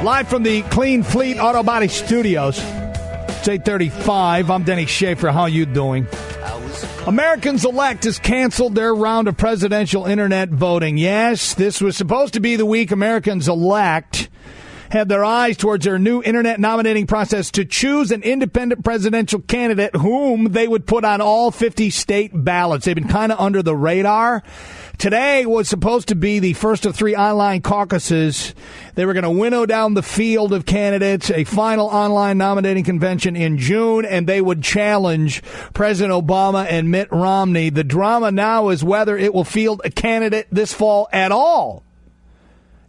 Live from the Clean Fleet Auto Body Studios. It's 8:35. I'm Denny Schaffer. How you doing? Americans Elect has canceled their round of presidential internet voting. Yes, this was supposed to be the week Americans Elect had their eyes towards their new internet nominating process to choose an independent presidential candidate whom they would put on all 50 state ballots. They've been kind of under the radar. Today was supposed to be the first of three online caucuses. They were going to winnow down the field of candidates, a final online nominating convention in June, and they would challenge President Obama and Mitt Romney. The drama now is whether it will field a candidate this fall at all.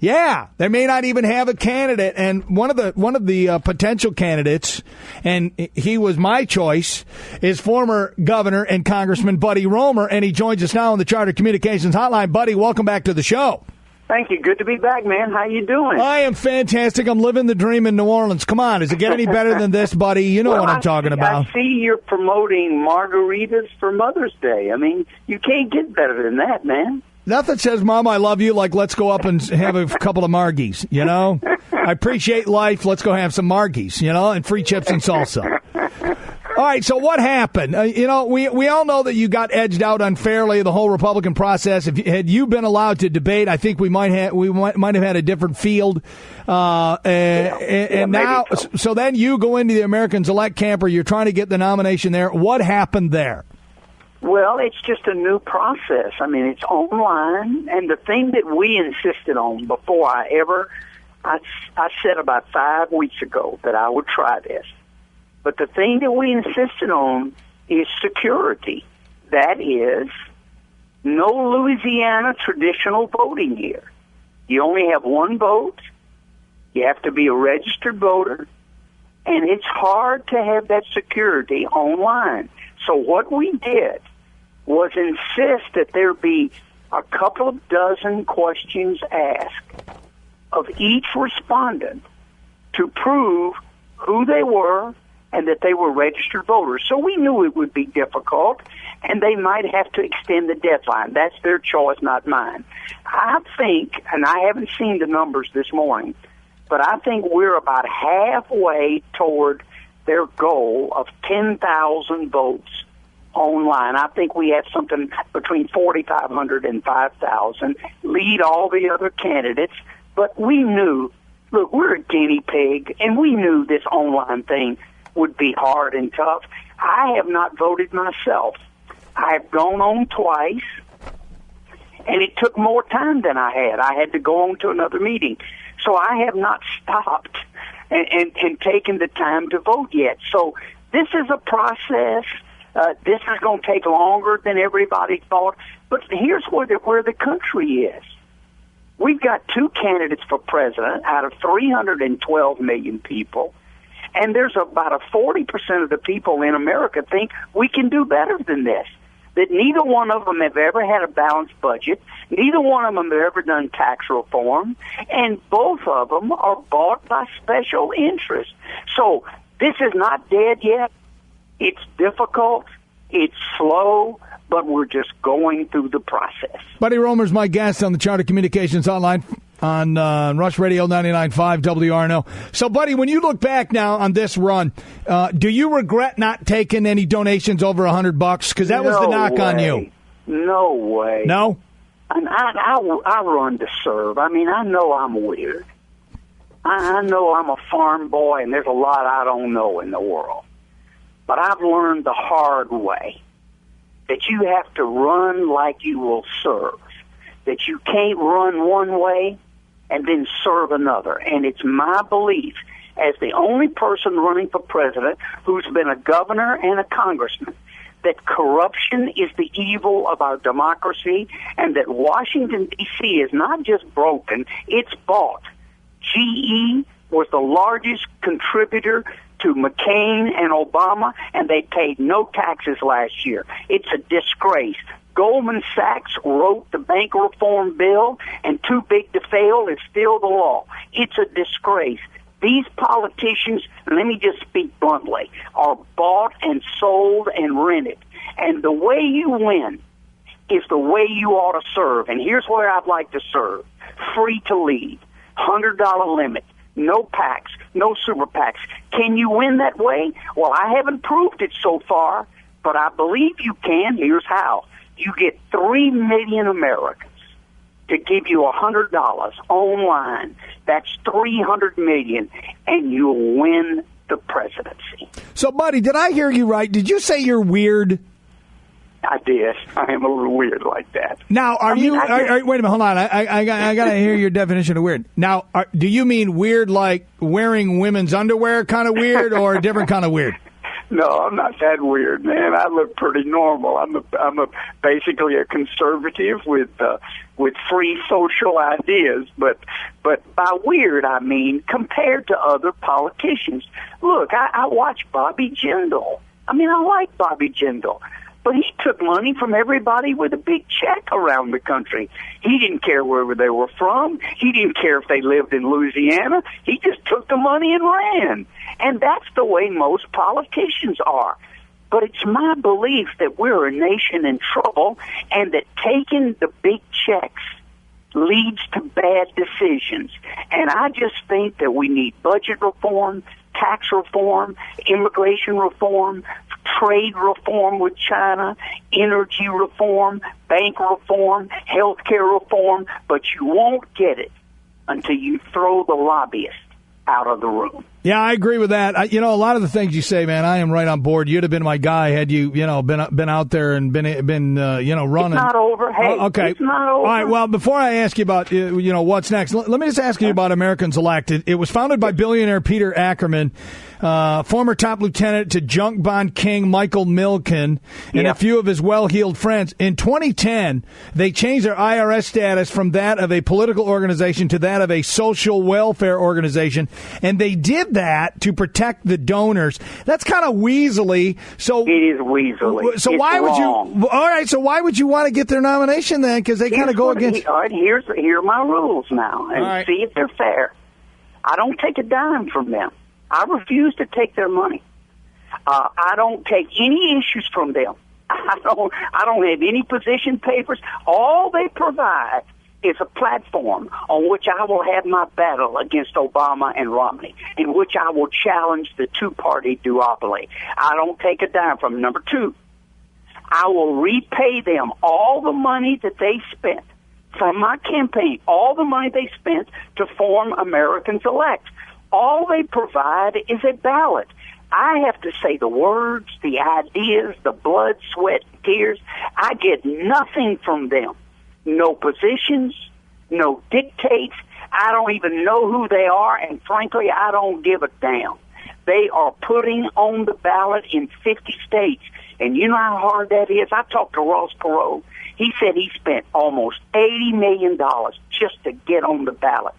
Yeah, they may not even have a candidate, and one of the potential candidates, and he was my choice, is former Governor and Congressman Buddy Roemer, and he joins us now on the Charter Communications Hotline. Buddy, welcome back to the show. Thank you. Good to be back, man. How you doing? I am fantastic. I'm living the dream in New Orleans. Come on, does it get any better than this, buddy? You know what I'm talking about. I see you're promoting margaritas for Mother's Day. I mean, you can't get better than that, man. Nothing says, Mom, I love you, like let's go up and have a couple of margies, you know? I appreciate life. Let's go have some margies, you know, and free chips and salsa. All right, so what happened? We all know that you got edged out unfairly, the whole Republican process. Had you been allowed to debate, I think we might have had a different field. And now, so then you go into the Americans Elect camp, or you're trying to get the nomination there. What happened there? Well, it's just a new process. I mean, it's online, and the thing that we insisted on before I said about 5 weeks ago that I would try this. But the thing that we insisted on is security. That is, no Louisiana traditional voting here. You only have one vote. You have to be a registered voter. And it's hard to have that security online. So what we did was insist that there be a couple of dozen questions asked of each respondent to prove who they were and that they were registered voters. So we knew it would be difficult, and they might have to extend the deadline. That's their choice, not mine. I think, and I haven't seen the numbers this morning, but I think we're about halfway toward their goal of 10,000 votes online. I think we have something between 4,500 and 5,000, lead all the other candidates. But we knew, look, we're a guinea pig, and we knew this online thing would be hard and tough. I have not voted myself. I have gone on twice, and it took more time than I had. I had to go on to another meeting. So I have not stopped and taken the time to vote yet. So this is a process. This is going to take longer than everybody thought. But here's where the country is. We've got two candidates for president out of 312 million people. And there's about a 40% of the people in America think we can do better than this. That neither one of them have ever had a balanced budget. Neither one of them have ever done tax reform. And both of them are bought by special interests. So this is not dead yet. It's difficult. It's slow. But we're just going through the process. Buddy Roemer's my guest on the Charter Communications Hotline on Rush Radio 99.5 WRNO. So, Buddy, when you look back now on this run, do you regret not taking any donations over $100? Because that was the knock on you. No way. No? I run to serve. I mean, I know I'm weird. I know I'm a farm boy, and there's a lot I don't know in the world. But I've learned the hard way that you have to run like you will serve, that you can't run one way and then serve another. And it's my belief, as the only person running for president who's been a governor and a congressman, that corruption is the evil of our democracy, and that Washington, D.C. is not just broken, it's bought. GE was the largest contributor to McCain and Obama, and they paid no taxes last year. It's a disgrace. Goldman Sachs wrote the bank reform bill, and too big to fail is still the law. It's a disgrace. These politicians, let me just speak bluntly, are bought and sold and rented. And the way you win is the way you ought to serve. And here's where I'd like to serve. Free to lead. $100 limit. No PACs, no super PACs. Can you win that way? Well, I haven't proved it so far, but I believe you can. Here's how. You get 3 million Americans to give you $100 online. That's 300 million, and you'll win the presidency. So, Buddy, did I hear you right? Did you say you're weird? I did. I am a little weird like that. Now, wait a minute, hold on. I got to hear your definition of weird. Now, do you mean weird like wearing women's underwear kind of weird, or a different kind of weird? No, I'm not that weird, man. I look pretty normal. I'm basically a conservative with free social ideas, but by weird I mean compared to other politicians. Look, I watch Bobby Jindal. I mean, I like Bobby Jindal. But he took money from everybody with a big check around the country. He didn't care where they were from. He didn't care if they lived in Louisiana. He just took the money and ran. And that's the way most politicians are. But it's my belief that we're a nation in trouble and that taking the big checks leads to bad decisions. And I just think that we need budget reform, tax reform, immigration reform, trade reform with China, energy reform, bank reform, health care reform, but you won't get it until you throw the lobbyists out of the room. Yeah, I agree with that. A lot of the things you say, man, I am right on board. You'd have been my guy had you, been out there and been running. It's not over. Hey, okay. It's not over. All right. Well, before I ask you about, what's next, let me just ask you about Americans Elected. It was founded by billionaire Peter Ackerman, former top lieutenant to junk bond king Michael Milken, and a few of his well-heeled friends. In 2010, they changed their IRS status from that of a political organization to that of a social welfare organization, and they did that to protect the donors. That's kind of weaselly. So it is weaselly. So why would you? All right. So why would you want to get their nomination then? Because they kind of go against. All right. Here are my rules now, and see if they're fair. I don't take a dime from them. I refuse to take their money. I don't take any issues from them. I don't have any position papers. All they provide is a platform on which I will have my battle against Obama and Romney, in which I will challenge the two-party duopoly. I don't take a dime from them. Number two, I will repay them all the money that they spent from my campaign, all the money they spent to form Americans Elect. All they provide is a ballot. I have to say the words, the ideas, the blood, sweat, tears. I get nothing from them. No positions, no dictates. I don't even know who they are, and frankly, I don't give a damn. They are putting on the ballot in 50 states, and you know how hard that is? I talked to Ross Perot. He said he spent almost $80 million just to get on the ballot.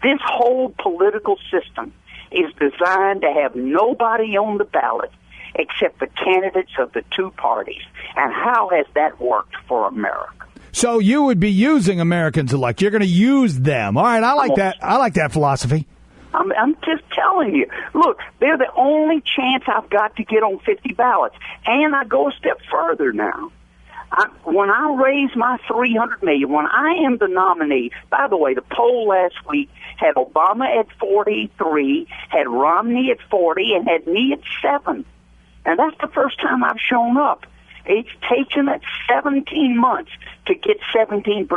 This whole political system is designed to have nobody on the ballot except the candidates of the two parties. And how has that worked for America? So you would be using Americans Elect. You're going to use them. All right, I like that. I like that philosophy. I'm just telling you. Look, they're the only chance I've got to get on 50 ballots. And I go a step further now. When I raise my $300 million, when I am the nominee, by the way, the poll last week had Obama at 43, had Romney at 40, and had me at 7. And that's the first time I've shown up. It's taken us 17 months to get 17%.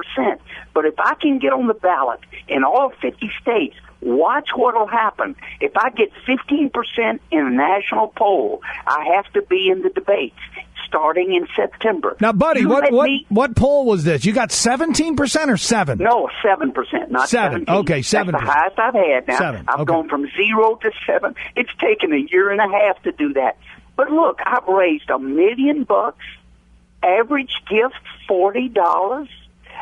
But if I can get on the ballot in all 50 states, watch what will happen. If I get 15% in a national poll, I have to be in the debates starting in September. Now, Buddy, what poll was this? You got 17% or 7? No, 7%, not 7. Okay, 7%. That's the highest I've had now. 7. I've gone from 0 to 7. It's taken a year and a half to do that. But look, I've raised $1 million. Average gift $40.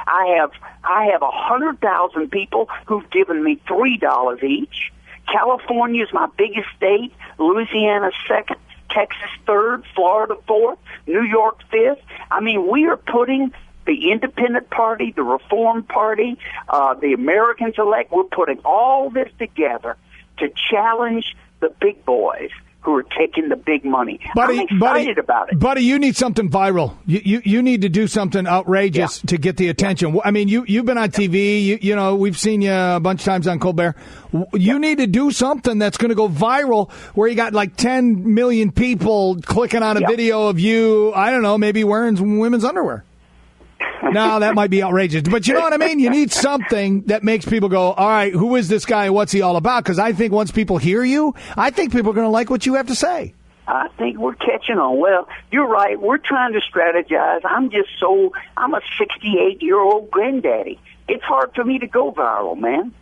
I have 100,000 people who've given me $3 each. California is my biggest state. Louisiana second. Texas third. Florida fourth. New York fifth. I mean, we are putting the Independent Party, the Reform Party, the Americans Elect. We're putting all this together to challenge the big boys who are taking the big money. I'm excited about it. Buddy, you need something viral. You need to do something outrageous to get the attention. I mean, you've been on TV. You know, we've seen you a bunch of times on Colbert. You need to do something that's going to go viral where you got like 10 million people clicking on a video of you, I don't know, maybe wearing women's underwear. No, that might be outrageous. But you know what I mean? You need something that makes people go, all right, who is this guy? What's he all about? Because I think once people hear you, I think people are going to like what you have to say. I think we're catching on. Well, you're right. We're trying to strategize. I'm a 68-year-old granddaddy. It's hard for me to go viral, man.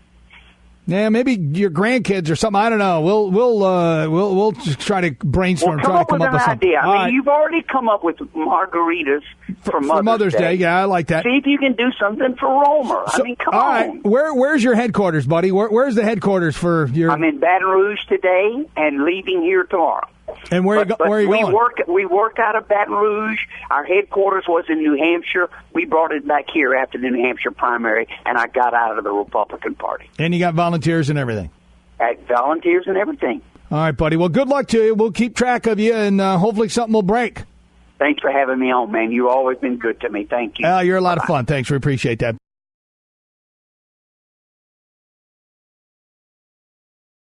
Yeah, maybe your grandkids or something. I don't know. We'll just try to brainstorm, try to come up with something. Idea. I mean, you've already come up with margaritas for Mother's Day. Yeah, I like that. See if you can do something for Roemer. So, I mean, come on. All right, where's your headquarters, buddy? Where's the headquarters for your? I'm in Baton Rouge today and leaving here tomorrow. And where are you going? We work out of Baton Rouge. Our headquarters was in New Hampshire. We brought it back here after the New Hampshire primary, and I got out of the Republican Party. And you got volunteers and everything? Volunteers and everything. All right, buddy. Well, good luck to you. We'll keep track of you, and hopefully something will break. Thanks for having me on, man. You've always been good to me. Thank you. You're a lot of fun. Thanks. We appreciate that.